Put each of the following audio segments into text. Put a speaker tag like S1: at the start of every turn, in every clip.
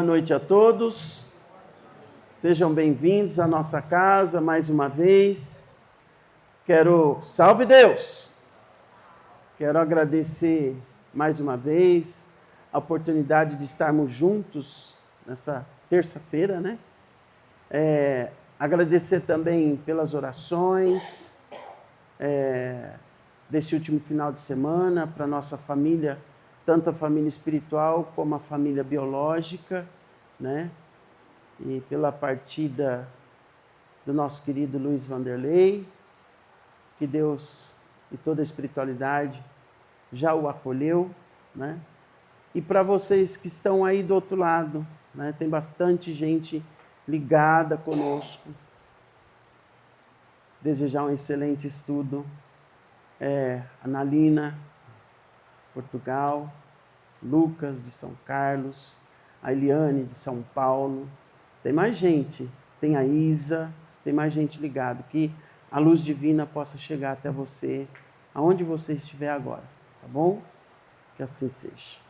S1: Boa noite a todos, sejam bem-vindos à nossa casa mais uma vez. Salve Deus! Quero agradecer mais uma vez a oportunidade de estarmos juntos nessa terça-feira, né? Agradecer também pelas orações desse último final de semana para nossa família, tanto a família espiritual como a família biológica, né? E pela partida do nosso querido Luiz Vanderlei, que Deus e toda a espiritualidade já o acolheu, né? E para vocês que estão aí do outro lado, né? Tem bastante gente ligada conosco. Desejar um excelente estudo. Analina, Portugal, Lucas de São Carlos, a Eliane de São Paulo. Tem mais gente, tem a Isa, tem mais gente ligada. Que a luz divina possa chegar até você, aonde você estiver agora, tá bom? Que assim seja.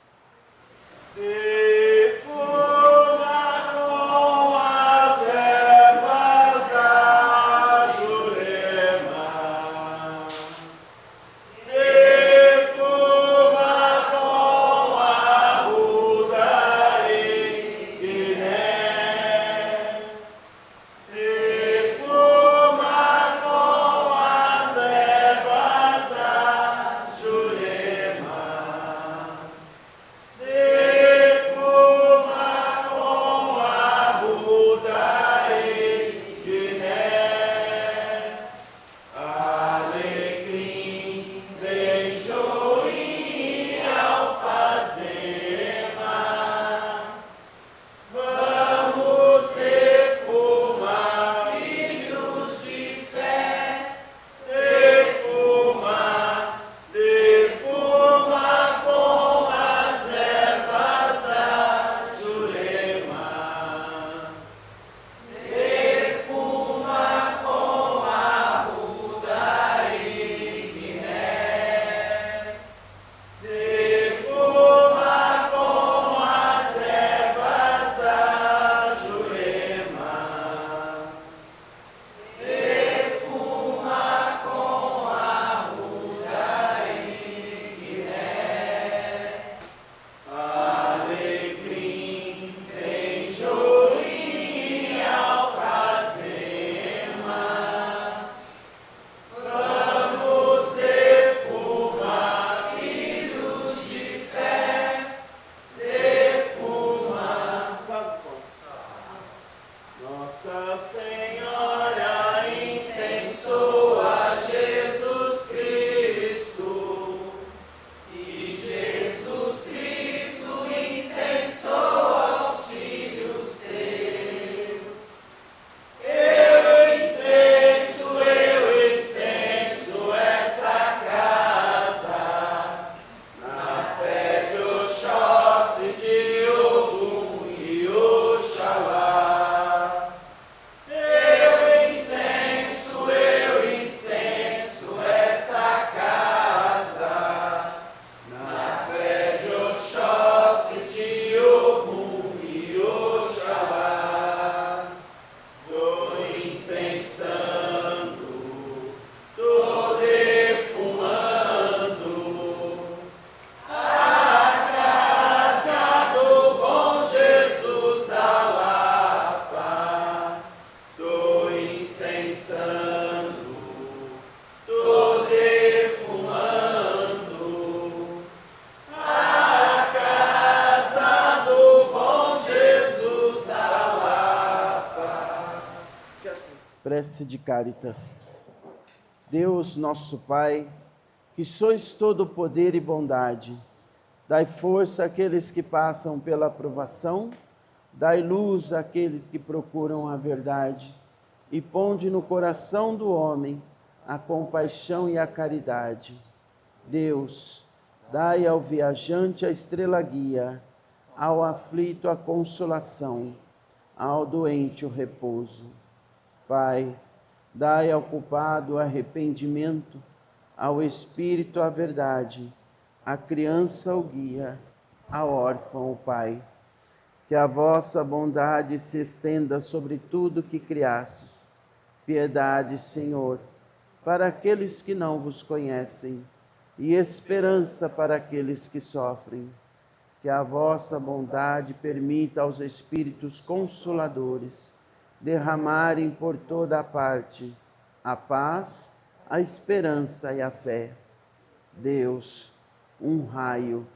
S1: Prece de Cáritas. Deus, nosso Pai, que sois todo poder e bondade, dai força àqueles que passam pela provação, dai luz àqueles que procuram a verdade, e ponde no coração do homem a compaixão e a caridade. Deus, dai ao viajante a estrela guia, ao aflito a consolação, ao doente o repouso. Pai, dai ao culpado o arrependimento, ao espírito a verdade, à criança o guia, ao órfão o pai. Que a vossa bondade se estenda sobre tudo que criastes. Piedade, Senhor, para aqueles que não vos conhecem, e esperança para aqueles que sofrem. Que a vossa bondade permita aos Espíritos Consoladores derramarem por toda a parte a paz, a esperança e a fé. Deus, um raio,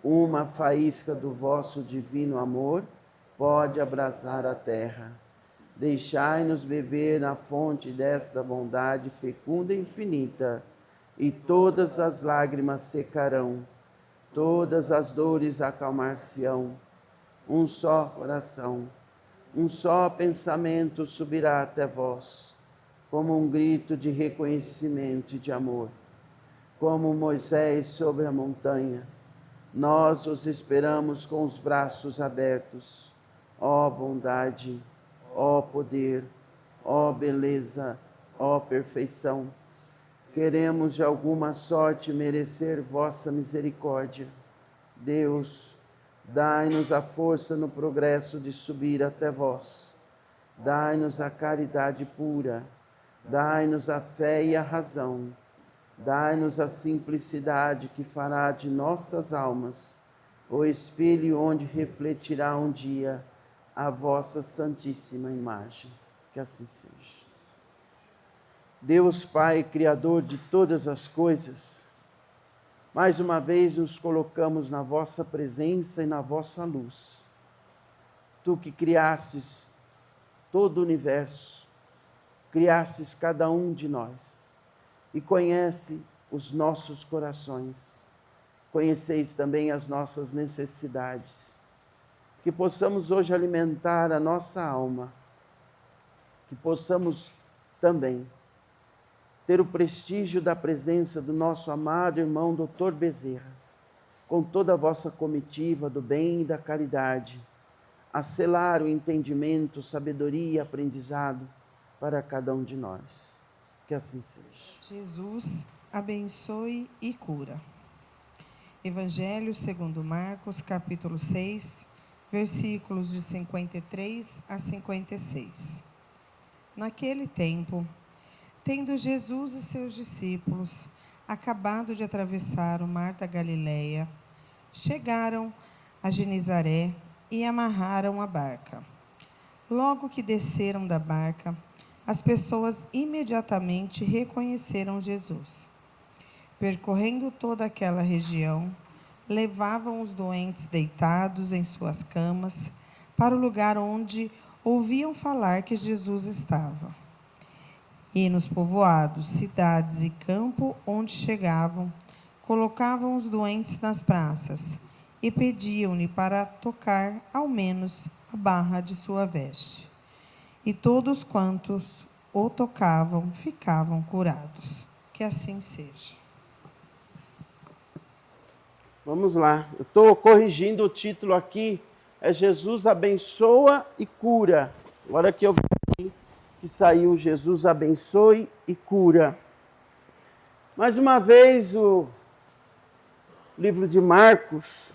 S1: uma faísca do vosso divino amor pode abrasar a terra. Deixai-nos beber na fonte desta bondade fecunda e infinita, e todas as lágrimas secarão, todas as dores acalmar-se-ão. Um só coração, um só pensamento subirá até vós, como um grito de reconhecimento e de amor. Como Moisés sobre a montanha, nós os esperamos com os braços abertos. Ó bondade, ó poder, ó beleza, ó perfeição. Queremos de alguma sorte merecer vossa misericórdia. Deus, dai-nos a força no progresso de subir até vós. Dai-nos a caridade pura, dai-nos a fé e a razão. Dai-nos a simplicidade que fará de nossas almas o espelho onde refletirá um dia a vossa santíssima imagem. Que assim seja. Deus Pai, Criador de todas as coisas, mais uma vez nos colocamos na vossa presença e na vossa luz. Tu que criastes todo o universo, criastes cada um de nós e conhece os nossos corações. Conheceis também as nossas necessidades. Que possamos hoje alimentar a nossa alma. Que possamos também ter o prestígio da presença do nosso amado irmão Dr. Bezerra, com toda a vossa comitiva do bem e da caridade, a selar o entendimento, sabedoria e aprendizado para cada um de nós. Que assim seja.
S2: Jesus abençoe e cura. Evangelho segundo Marcos, capítulo 6, versículos de 53 a 56. Naquele tempo, tendo Jesus e seus discípulos acabado de atravessar o mar da Galileia, chegaram a Genezaré e amarraram a barca. Logo que desceram da barca, as pessoas imediatamente reconheceram Jesus. Percorrendo toda aquela região, levavam os doentes deitados em suas camas para o lugar onde ouviam falar que Jesus estava. E nos povoados, cidades e campo onde chegavam, colocavam os doentes nas praças e pediam-lhe para tocar ao menos a barra de sua veste. E todos quantos o tocavam ficavam curados. Que assim seja.
S1: Vamos lá, eu estou corrigindo o título aqui, é Jesus abençoa e cura. Agora que eu vi aqui que saiu Jesus abençoe e cura. Mais uma vez o livro de Marcos,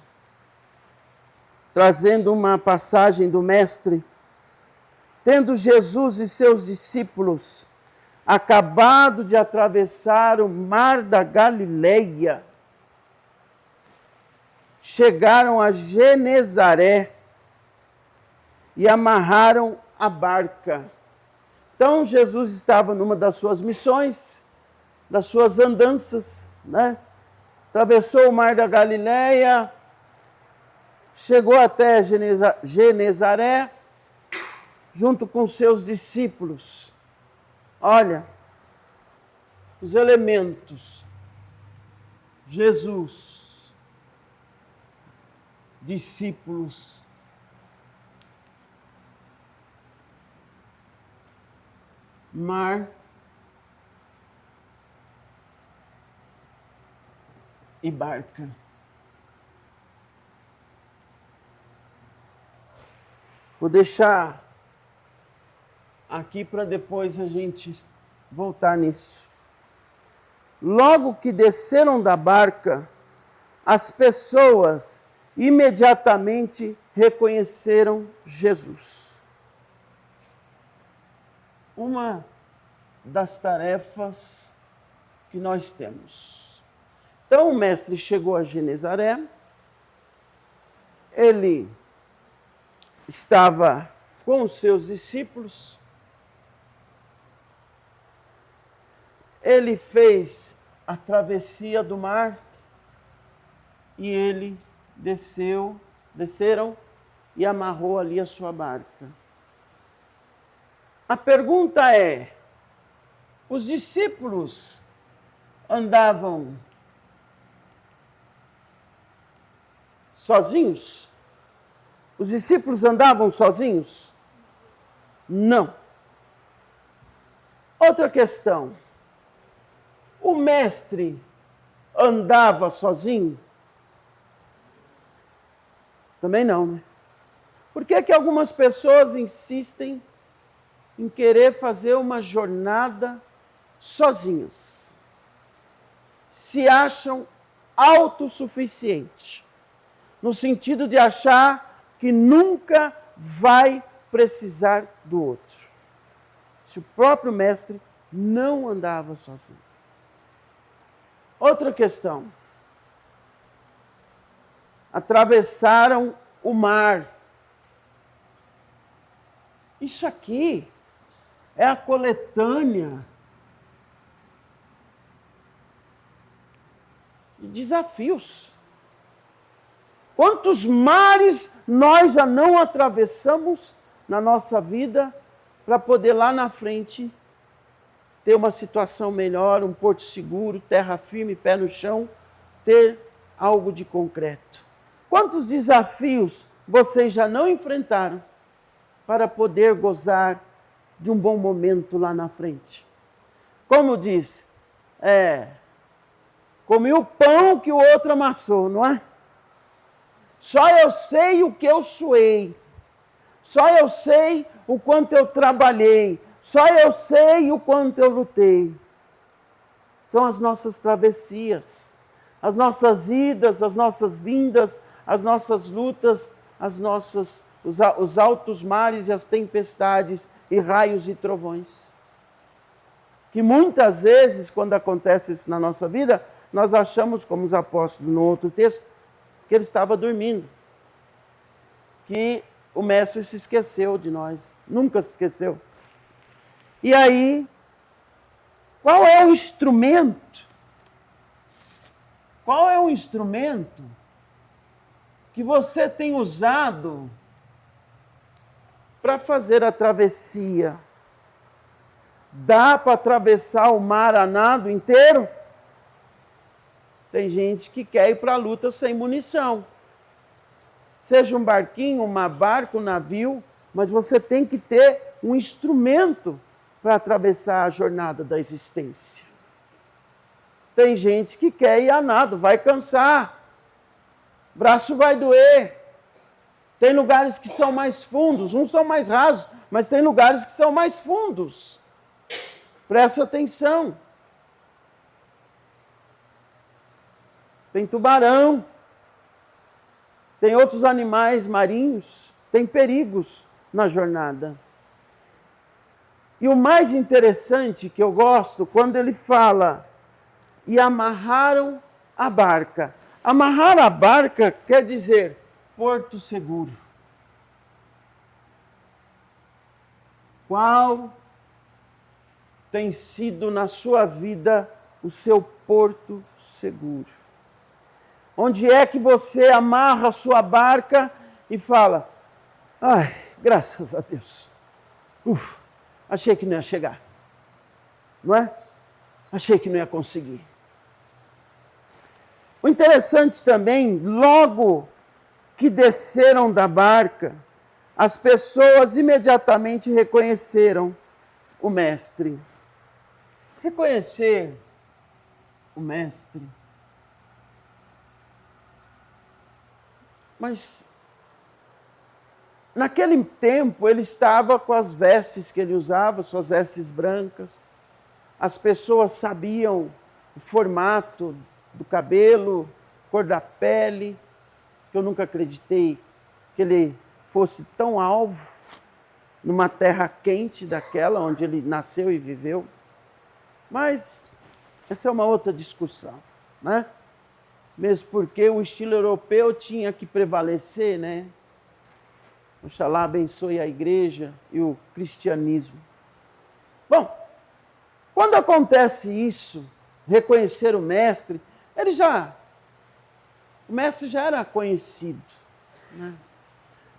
S1: trazendo uma passagem do Mestre. Tendo Jesus e seus discípulos acabado de atravessar o mar da Galileia, chegaram a Genezaré e amarraram a barca. Então Jesus estava numa das suas missões, das suas andanças, né? Atravessou o mar da Galileia, chegou até Genezaré, junto com seus discípulos. Olha, os elementos: Jesus, discípulos, mar e barca. Vou deixar aqui para depois a gente voltar nisso. Logo que desceram da barca, as pessoas imediatamente reconheceram Jesus. Uma das tarefas que nós temos. Então o mestre chegou a Genezaré, ele estava com os seus discípulos, ele fez a travessia do mar e ele desceram e amarrou ali a sua barca. A pergunta é: os discípulos andavam sozinhos? Os discípulos andavam sozinhos? Não. Outra questão. O mestre andava sozinho? Também não, né? Por que algumas pessoas insistem em querer fazer uma jornada sozinhas? Se acham autossuficientes, no sentido de achar que nunca vai precisar do outro. Se o próprio mestre não andava sozinho. Outra questão. Atravessaram o mar. Isso aqui é a coletânea de desafios. Quantos mares nós já não atravessamos na nossa vida para poder lá na frente ter uma situação melhor, um porto seguro, terra firme, pé no chão, ter algo de concreto. Quantos desafios vocês já não enfrentaram para poder gozar de um bom momento lá na frente? Como diz, comi o pão que o outro amassou, não é? Só eu sei o que eu suei, só eu sei o quanto eu trabalhei, só eu sei o quanto eu lutei. São as nossas travessias, as nossas idas, as nossas vindas, as nossas lutas, os altos mares e as tempestades e raios e trovões. Que muitas vezes, quando acontece isso na nossa vida, nós achamos, como os apóstolos no outro texto, que ele estava dormindo, que o mestre se esqueceu de nós, nunca se esqueceu. E aí, qual é o instrumento? Qual é o instrumento que você tem usado para fazer a travessia? Dá para atravessar o mar a nado inteiro? Tem gente que quer ir para a luta sem munição. Seja um barquinho, uma barca, um navio, mas você tem que ter um instrumento para atravessar a jornada da existência. Tem gente que quer ir a nado, vai cansar, braço vai doer. Tem lugares que são mais fundos, uns são mais rasos, mas tem lugares que são mais fundos. Presta atenção. Tem tubarão, tem outros animais marinhos, tem perigos na jornada. E o mais interessante que eu gosto, quando ele fala, e amarraram a barca. Amarrar a barca quer dizer porto seguro. Qual tem sido na sua vida o seu porto seguro? Onde é que você amarra a sua barca e fala, ai, graças a Deus, achei que não ia chegar, não é? Achei que não ia conseguir. O interessante também, logo que desceram da barca, as pessoas imediatamente reconheceram o mestre. Reconhecer o mestre. Mas, naquele tempo, ele estava com as vestes que ele usava, suas vestes brancas. As pessoas sabiam o formato do cabelo, cor da pele, que eu nunca acreditei que ele fosse tão alvo numa terra quente daquela onde ele nasceu e viveu. Mas essa é uma outra discussão, né? Mesmo porque o estilo europeu tinha que prevalecer, né? Oxalá abençoe a igreja e o cristianismo. Bom, quando acontece isso, reconhecer o mestre, o mestre já era conhecido, né?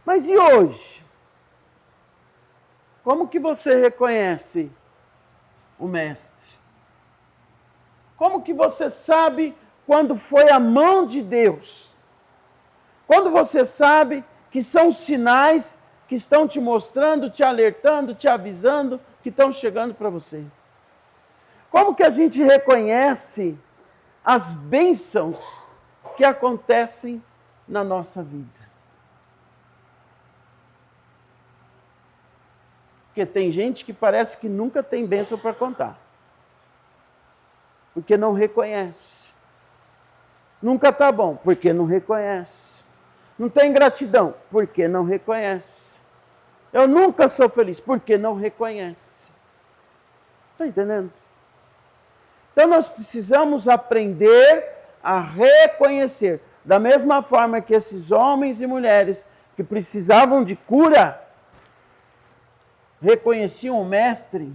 S1: Mas e hoje? Como que você reconhece o mestre? Como que você sabe quando foi a mão de Deus? Quando você sabe que são sinais que estão te mostrando, te alertando, te avisando, que estão chegando para você? Como que a gente reconhece as bênçãos que acontecem na nossa vida? Porque tem gente que parece que nunca tem bênção para contar. Porque não reconhece. Nunca está bom, porque não reconhece. Não tem gratidão, porque não reconhece. Eu nunca sou feliz, porque não reconhece. Está entendendo? Então nós precisamos aprender a reconhecer. Da mesma forma que esses homens e mulheres que precisavam de cura, reconheciam o mestre.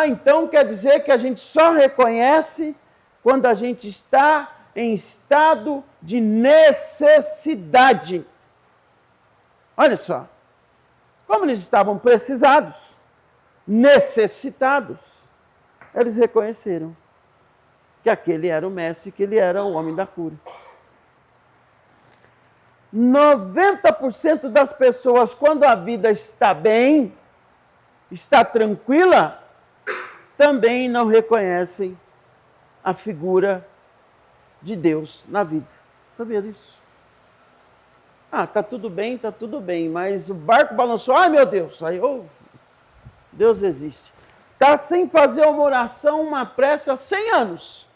S1: Então quer dizer que a gente só reconhece quando a gente está em estado de necessidade. Olha só, como eles estavam precisados, necessitados, eles reconheceram que aquele era o mestre, que ele era o homem da cura. 90% das pessoas, quando a vida está bem, está tranquila, também não reconhecem a figura de Deus na vida. Sabia disso? Tá tudo bem, mas o barco balançou, ai meu Deus, aí, Deus existe. Está sem fazer uma oração, uma prece há 100 anos.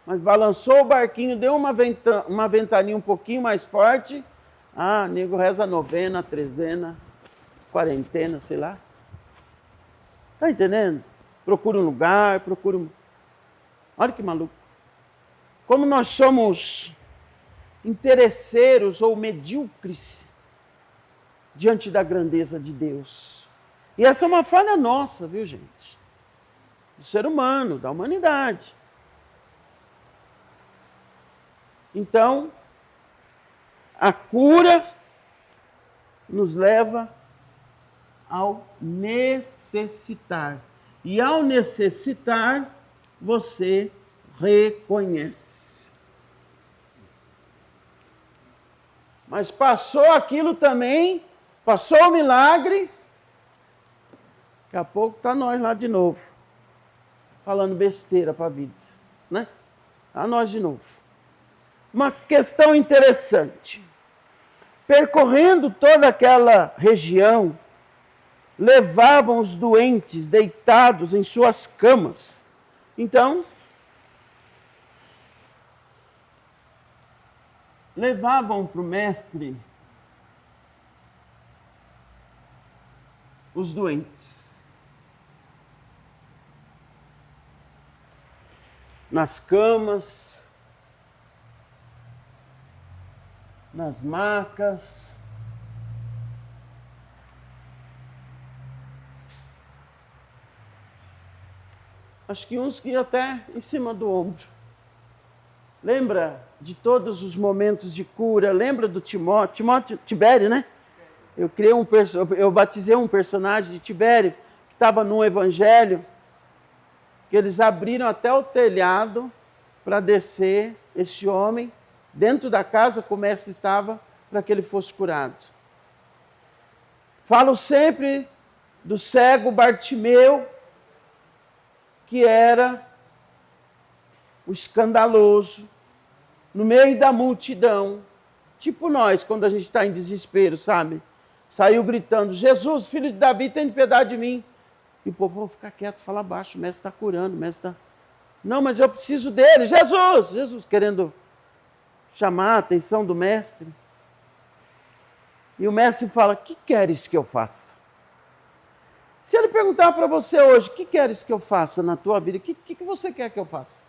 S1: Mas balançou o barquinho, deu uma ventania um pouquinho mais forte. Nego reza a novena, a trezena, quarentena, sei lá. Está entendendo? Procura um lugar, Olha que maluco. Como nós somos interesseiros ou medíocres diante da grandeza de Deus. E essa é uma falha nossa, viu, gente? Do ser humano, da humanidade. Então, a cura nos leva ao necessitar. E ao necessitar, você reconhece. Mas passou aquilo também, passou o milagre, daqui a pouco está nós lá de novo, falando besteira para a vida, né? Está nós de novo. Uma questão interessante. Percorrendo toda aquela região, levavam os doentes deitados em suas camas. Então, levavam para o mestre os doentes. Nas camas, nas macas. Acho que uns que iam até em cima do ombro. Lembra de todos os momentos de cura? Lembra do Tibério, né? Eu batizei um personagem de Tibério, que estava no Evangelho, que eles abriram até o telhado para descer esse homem dentro da casa como essa estava, para que ele fosse curado. Falo sempre do cego Bartimeu, que era o escandaloso, no meio da multidão, tipo nós, quando a gente está em desespero, sabe? Saiu gritando, Jesus, filho de Davi, tem piedade de mim. E o povo, vou ficar quieto, fala baixo, o mestre está curando, o mestre está... Não, mas eu preciso dele, Jesus, querendo chamar a atenção do mestre. E o mestre fala: o que queres que eu faça? Se ele perguntar para você hoje: o que queres que eu faça na tua vida? O que você quer que eu faça?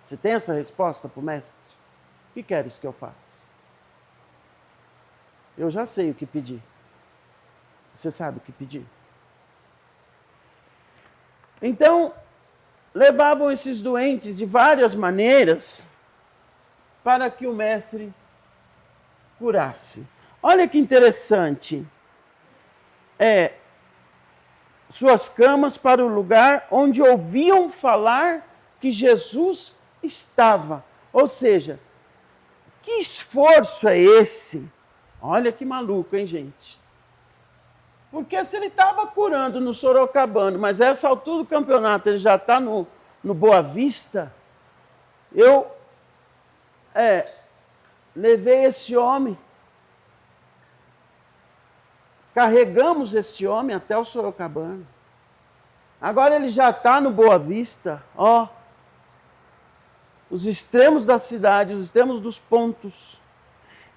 S1: Você tem essa resposta para o mestre? O que queres que eu faça? Eu já sei o que pedir. Você sabe o que pedir? Então, levavam esses doentes de várias maneiras para que o mestre curasse. Olha que interessante. Suas camas para o lugar onde ouviam falar que Jesus estava. Ou seja, que esforço é esse? Olha que maluco, hein, gente? Porque se ele estava curando no Sorocabano, mas a essa altura do campeonato ele já está no Boa Vista, eu levei esse homem, carregamos esse homem até o Sorocabano. Agora ele já está no Boa Vista, ó. Os extremos da cidade, os extremos dos pontos.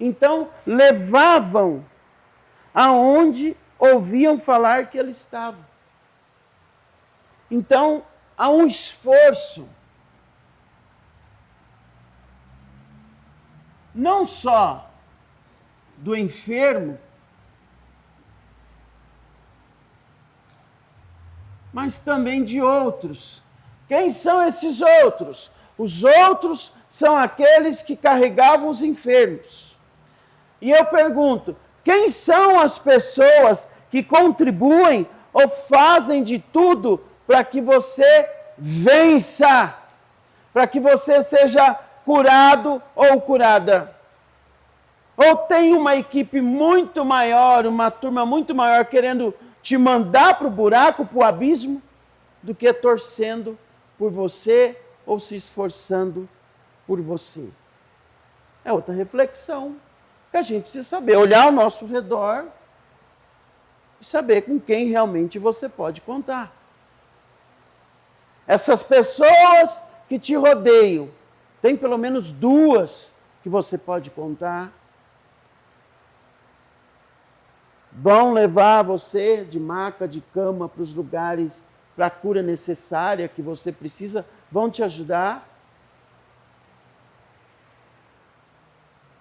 S1: Então, levavam aonde ouviam falar que ele estava. Então, há um esforço, não só do enfermo, mas também de outros. Quem são esses outros? Os outros são aqueles que carregavam os enfermos. E eu pergunto: quem são as pessoas que contribuem ou fazem de tudo para que você vença, para que você seja curado ou curada? Ou tem uma equipe muito maior, uma turma muito maior querendo te mandar para o buraco, para o abismo, do que torcendo por você ou se esforçando por você? É outra reflexão que a gente precisa saber, olhar ao nosso redor e saber com quem realmente você pode contar. Essas pessoas que te rodeiam, tem pelo menos duas que você pode contar. Vão levar você de maca, de cama, para os lugares, para a cura necessária que você precisa, vão te ajudar.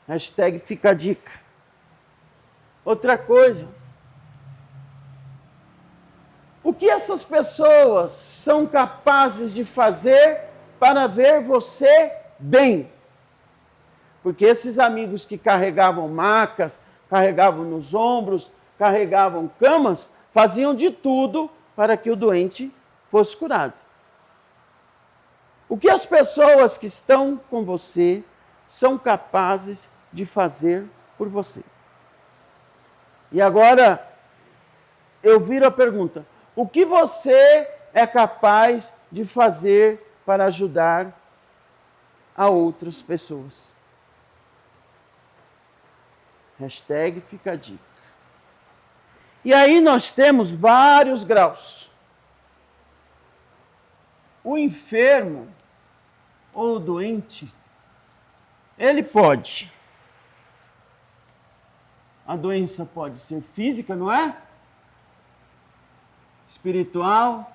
S1: Hashtag fica a dica. Outra coisa. O que essas pessoas são capazes de fazer para ver você bem? Porque esses amigos que carregavam macas, carregavam nos ombros, carregavam camas, faziam de tudo para que o doente fosse curado. O que as pessoas que estão com você são capazes de fazer por você? E agora, eu viro a pergunta: o que você é capaz de fazer para ajudar a outras pessoas? Hashtag fica a dica. E aí nós temos vários graus. O enfermo ou o doente, ele pode. A doença pode ser física, não é? Espiritual.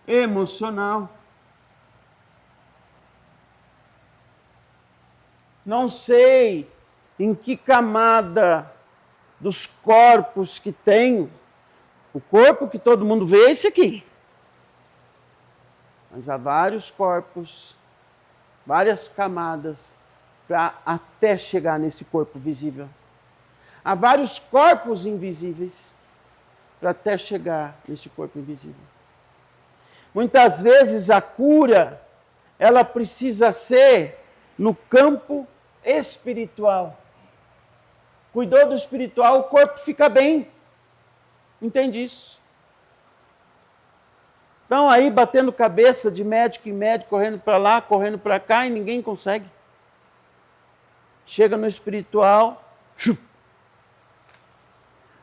S1: Emocional. Não sei em que camada dos corpos que tenho. O corpo que todo mundo vê é esse aqui. Mas há vários corpos, várias camadas, para até chegar nesse corpo visível. Há vários corpos invisíveis para até chegar nesse corpo invisível. Muitas vezes a cura, ela precisa ser no campo espiritual. Cuidou do espiritual, o corpo fica bem. Entende isso? Estão aí batendo cabeça de médico em médico, correndo para lá, correndo para cá e ninguém consegue. Chega no espiritual,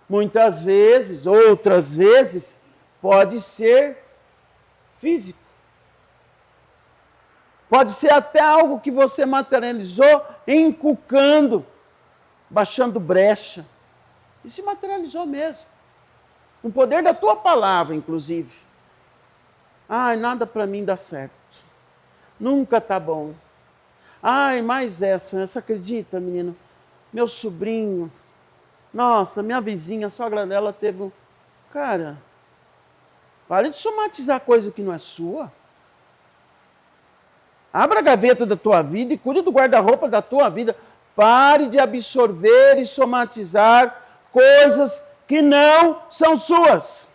S1: muitas vezes, outras vezes, pode ser físico. Pode ser até algo que você materializou encucando, baixando brecha. E se materializou mesmo. Com o poder da tua palavra, inclusive. Ai, nada para mim dá certo. Nunca tá bom. Ai, mais essa acredita, menino? Meu sobrinho. Nossa, minha vizinha, a sogra dela teve um... Cara, pare de somatizar coisa que não é sua. Abra a gaveta da tua vida e cuide do guarda-roupa da tua vida. Pare de absorver e somatizar coisas que não são suas.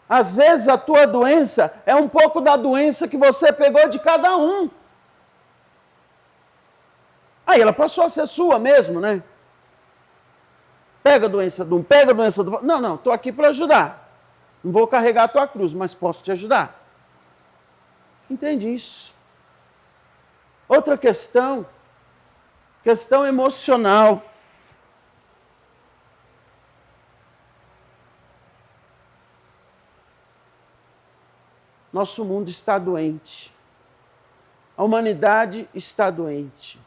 S1: Às vezes a tua doença é um pouco da doença que você pegou de cada um. Aí ela passou a ser sua mesmo, né? Pega a doença de um, pega a doença do... Não, estou aqui para ajudar. Não vou carregar a tua cruz, mas posso te ajudar. Entende isso? Outra questão emocional. Nosso mundo está doente. A humanidade está doente.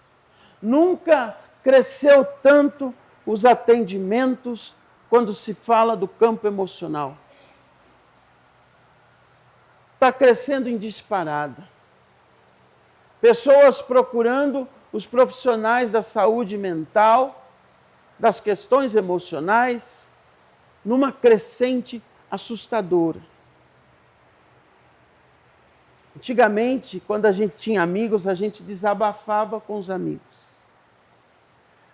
S1: Nunca cresceu tanto os atendimentos quando se fala do campo emocional. Está crescendo em disparada. Pessoas procurando os profissionais da saúde mental, das questões emocionais, numa crescente assustadora. Antigamente, quando a gente tinha amigos, a gente desabafava com os amigos.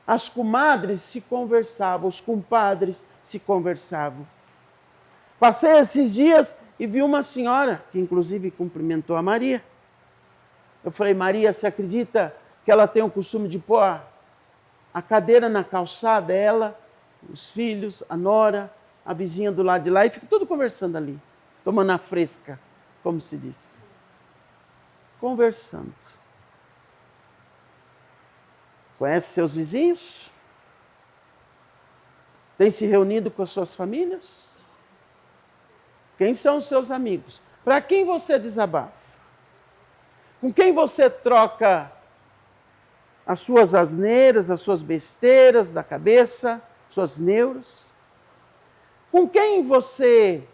S1: As comadres se conversavam, os compadres se conversavam. Passei esses dias e vi uma senhora, que inclusive cumprimentou a Maria. Eu falei, Maria, você acredita que ela tem o costume de pôr a cadeira na calçada, ela, os filhos, a nora, a vizinha do lado de lá, e fica tudo conversando ali, tomando a fresca, como se diz. Conversando. Conhece seus vizinhos? Tem se reunido com as suas famílias? Quem são os seus amigos? Para quem você desabafa? Com quem você troca as suas asneiras, as suas besteiras da cabeça, suas neuras? Com quem você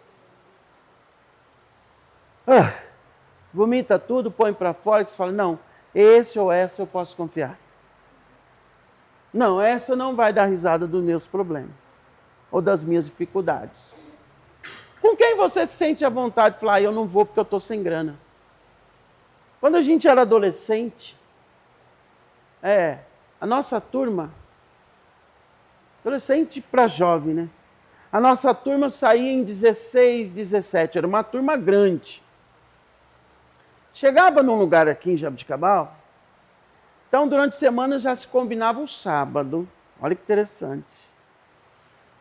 S1: vomita tudo, põe para fora e você fala, não, esse ou essa eu posso confiar. Não, essa não vai dar risada dos meus problemas ou das minhas dificuldades. Com quem você se sente à vontade de falar, eu não vou porque eu estou sem grana? Quando a gente era adolescente, a nossa turma, adolescente para jovem, né? A nossa turma saía em 16, 17, era uma turma grande. Chegava num lugar aqui em Jaboticabal, então durante a semana já se combinava o sábado, olha que interessante.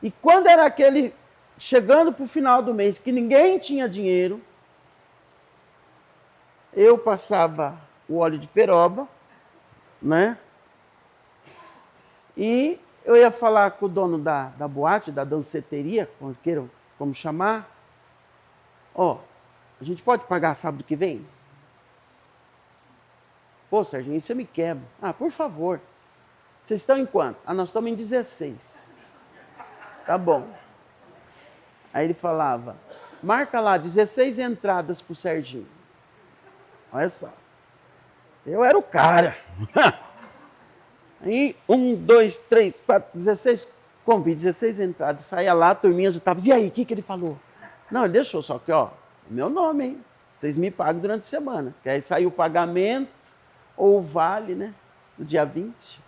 S1: E quando era aquele, chegando para o final do mês, que ninguém tinha dinheiro, eu passava o óleo de peroba, né? E eu ia falar com o dono da boate, da danceteria, como queiram, como chamar. A gente pode pagar sábado que vem? Pô, Serginho, você me quebra. Por favor. Vocês estão em quanto? Nós estamos em 16. Tá bom. Aí ele falava, marca lá, 16 entradas pro Serginho. Olha só. Eu era o cara. Aí, 1, 2, 3, 4, 16, convite, 16 entradas. Saía lá, a turminha já estava, e aí, o que ele falou? Não, ele deixou, só que, meu nome, hein? Vocês me pagam durante a semana. Que aí saiu o pagamento, ou o vale, né? No dia 20.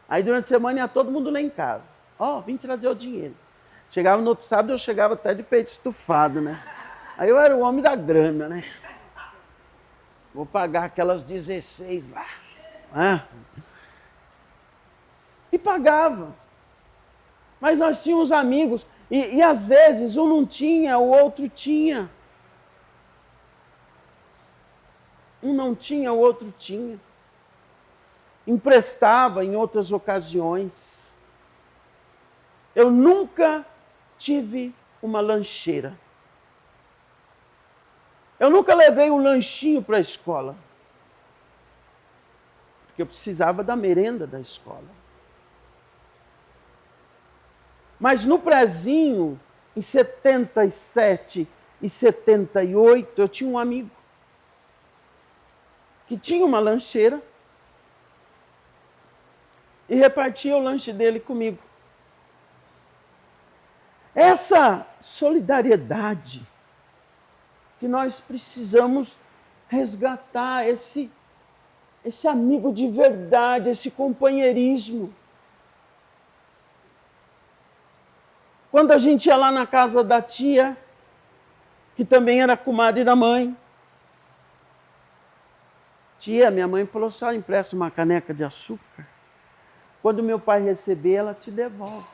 S1: Aí, durante a semana, ia todo mundo lá em casa. Vim trazer o dinheiro. Chegava no outro sábado, eu chegava até de peito estufado, né? Aí eu era o homem da grana, né? Vou pagar aquelas 16 lá. E pagava. Mas nós tínhamos amigos. E às vezes um não tinha, o outro tinha. Um não tinha, o outro tinha. Emprestava em outras ocasiões. Eu nunca tive uma lancheira. Eu nunca levei um lanchinho para a escola, porque eu precisava da merenda da escola. Mas no prezinho, em 77 e 78, eu tinha um amigo que tinha uma lancheira e repartia o lanche dele comigo. Essa solidariedade que nós precisamos resgatar, esse amigo de verdade, esse companheirismo. Quando a gente ia lá na casa da tia, que também era comadre da mãe, tia, minha mãe falou, só empresta uma caneca de açúcar. Quando meu pai receber, ela te devolve.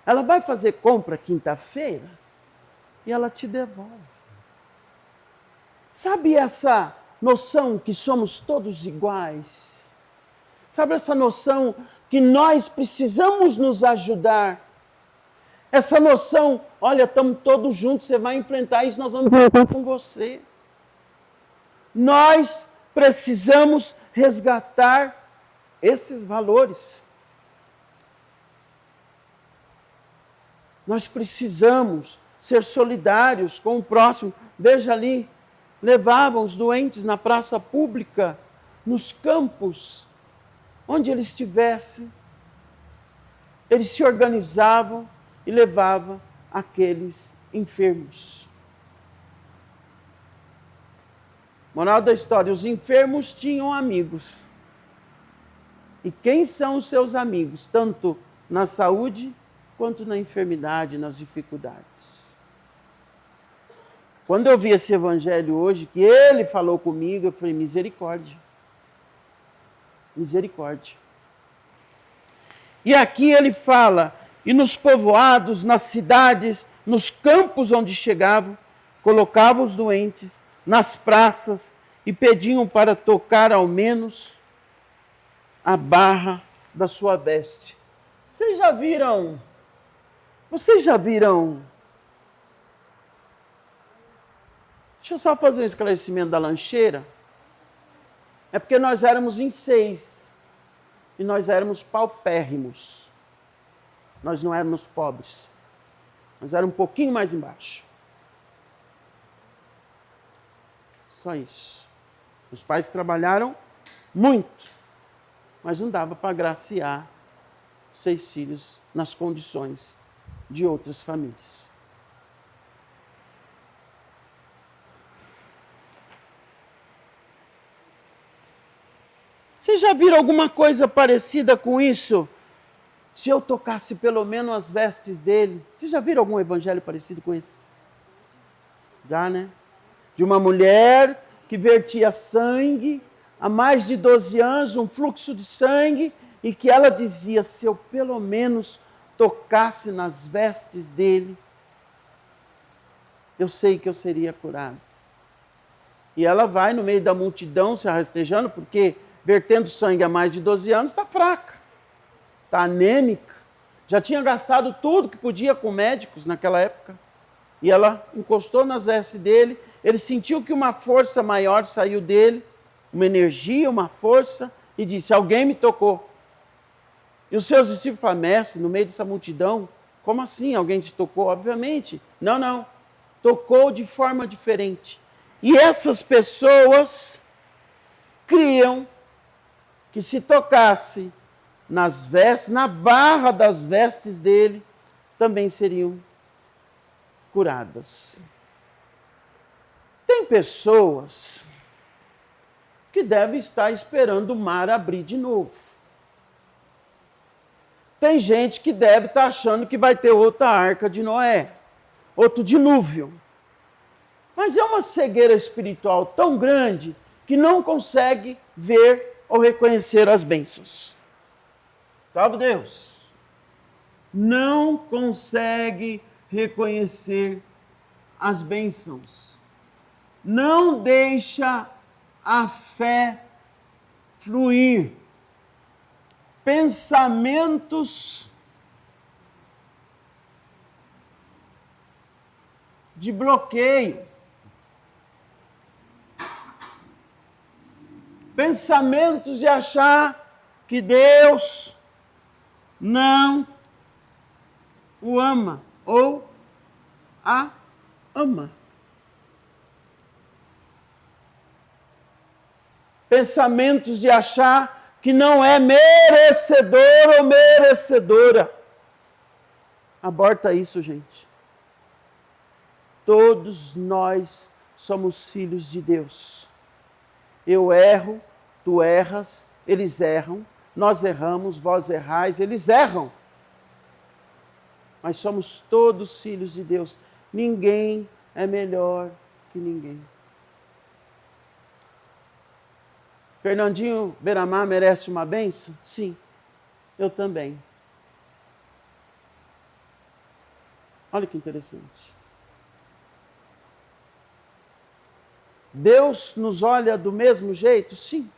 S1: Ela vai fazer compra quinta-feira e ela te devolve. Sabe essa noção que somos todos iguais? Sabe essa noção que nós precisamos nos ajudar? Essa noção, olha, estamos todos juntos, você vai enfrentar isso, nós vamos enfrentar com você. Nós precisamos resgatar esses valores. Nós precisamos ser solidários com o próximo. Veja ali, levavam os doentes na praça pública, nos campos, onde eles estivessem. Eles se organizavam e levavam aqueles enfermos. Moral da história, os enfermos tinham amigos. E quem são os seus amigos? Tanto na saúde, quanto na enfermidade, nas dificuldades. Quando eu vi esse evangelho hoje, que ele falou comigo, eu falei, misericórdia. Misericórdia. E aqui ele fala, e nos povoados, nas cidades, nos campos onde chegavam, colocavam os doentes nas praças e pediam para tocar ao menos a barra da sua veste. Vocês já viram? Deixa eu só fazer um esclarecimento da lancheira. É porque nós éramos em 6 e nós éramos paupérrimos. Nós não éramos pobres. Nós éramos um pouquinho mais embaixo. Só isso. Os pais trabalharam muito, mas não dava para agraciar 6 filhos nas condições de outras famílias. Vocês já viram alguma coisa parecida com isso? Se eu tocasse pelo menos as vestes dele. Vocês já viram algum evangelho parecido com esse? Já, né? De uma mulher que vertia sangue há mais de 12 anos, um fluxo de sangue, e que ela dizia, se eu pelo menos tocasse nas vestes dele, eu sei que eu seria curado. E ela vai no meio da multidão se arrastejando, porque vertendo sangue há mais de 12 anos, está fraca, está anêmica, já tinha gastado tudo que podia com médicos naquela época. E ela encostou nas vestes dele, ele sentiu que uma força maior saiu dele, uma energia, uma força, e disse, alguém me tocou. E os seus discípulos falaram, mestre, no meio dessa multidão, como assim alguém te tocou? Obviamente, não, tocou de forma diferente. E essas pessoas criam que se tocasse nas vestes, na barra das vestes dele, também seriam curadas. Tem pessoas que devem estar esperando o mar abrir de novo. Tem gente que deve estar achando que vai ter outra arca de Noé, outro dilúvio. Mas é uma cegueira espiritual tão grande que não consegue ver ou reconhecer as bênçãos. Salve Deus! Não consegue reconhecer as bênçãos. Não deixa a fé fluir. Pensamentos de bloqueio. Pensamentos de achar que Deus não o ama ou a ama. Pensamentos de achar que não é merecedor ou merecedora. Aborta isso, gente. Todos nós somos filhos de Deus. Eu erro, tu erras, eles erram, nós erramos, vós errais, eles erram. Mas somos todos filhos de Deus. Ninguém é melhor que ninguém. Fernandinho Beiramar merece uma bênção? Sim, eu também. Olha que interessante. Deus nos olha do mesmo jeito? Sim.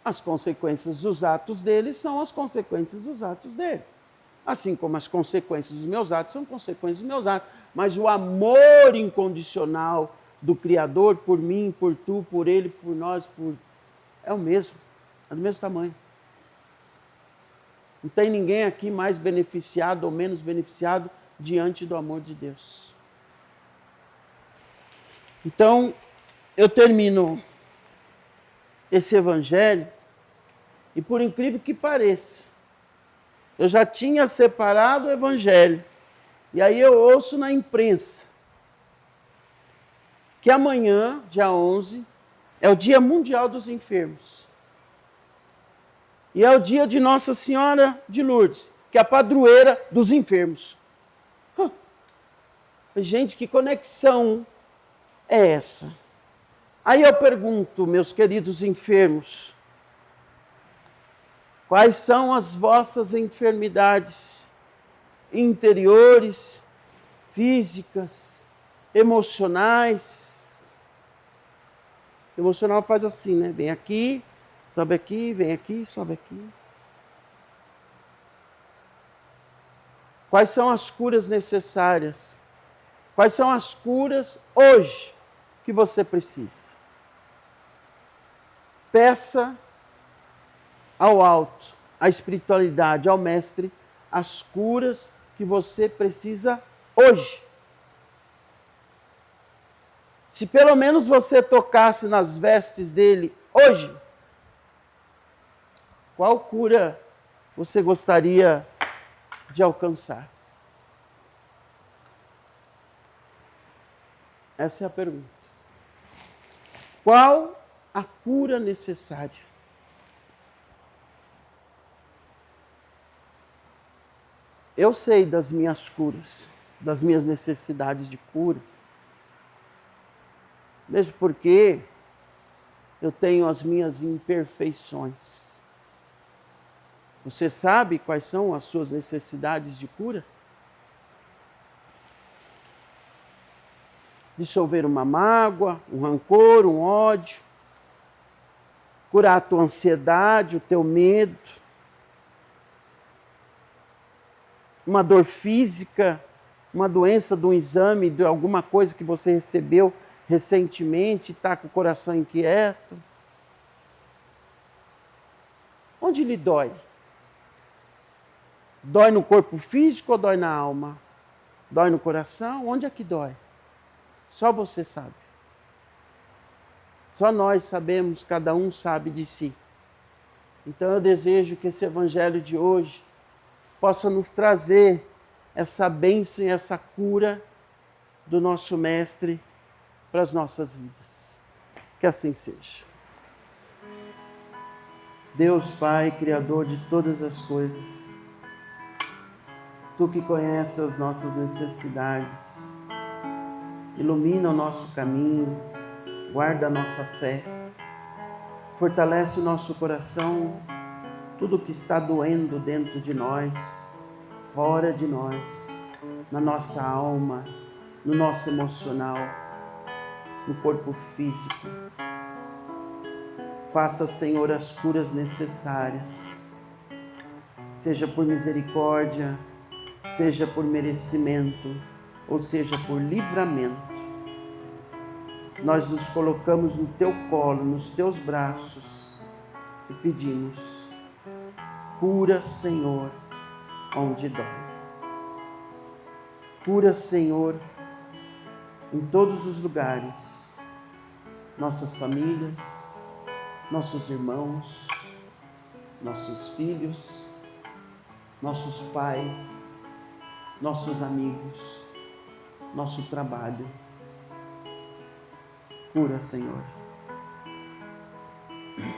S1: As consequências dos atos dele são as consequências dos atos dele. Assim como as consequências dos meus atos são consequências dos meus atos. Mas o amor incondicional do Criador por mim, por tu, por ele, por nós, é o mesmo. É do mesmo tamanho. Não tem ninguém aqui mais beneficiado ou menos beneficiado diante do amor de Deus. Então, eu termino esse evangelho e, por incrível que pareça, eu já tinha separado o evangelho e aí eu ouço na imprensa que amanhã, dia 11, é o Dia Mundial dos Enfermos. E é o dia de Nossa Senhora de Lourdes, que é a padroeira dos enfermos. Gente, que conexão é essa? Aí eu pergunto, meus queridos enfermos, quais são as vossas enfermidades interiores, físicas, emocionais? Emocional faz assim, né? Vem aqui, sobe aqui, vem aqui, sobe aqui. Quais são as curas necessárias? Quais são as curas hoje que você precisa? Peça ao alto, à espiritualidade, ao mestre, as curas que você precisa hoje. Se pelo menos você tocasse nas vestes dele hoje, qual cura você gostaria de alcançar? Essa é a pergunta. Qual a cura necessária? Eu sei das minhas curas, das minhas necessidades de cura, mesmo porque eu tenho as minhas imperfeições. Você sabe quais são as suas necessidades de cura? Dissolver uma mágoa, um rancor, um ódio, curar a tua ansiedade, o teu medo, uma dor física, uma doença de um exame, de alguma coisa que você recebeu recentemente, está com o coração inquieto. Onde lhe dói? Dói no corpo físico ou dói na alma? Dói no coração? Onde é que dói? Só você sabe. Só nós sabemos, cada um sabe de si. Então eu desejo que esse evangelho de hoje possa nos trazer essa bênção e essa cura do nosso mestre para as nossas vidas. Que assim seja. Deus Pai, Criador de todas as coisas, Tu que conheces as nossas necessidades, ilumina o nosso caminho, guarda a nossa fé, fortalece o nosso coração, tudo que está doendo dentro de nós, fora de nós, na nossa alma, no nosso emocional, no corpo físico. Faça, Senhor, as curas necessárias, seja por misericórdia, seja por merecimento, ou seja, por livramento, nós nos colocamos no teu colo, nos teus braços e pedimos: cura, Senhor, onde dói. Cura, Senhor, em todos os lugares, nossas famílias, nossos irmãos, nossos filhos, nossos pais, nossos amigos, nosso trabalho. Cura, Senhor.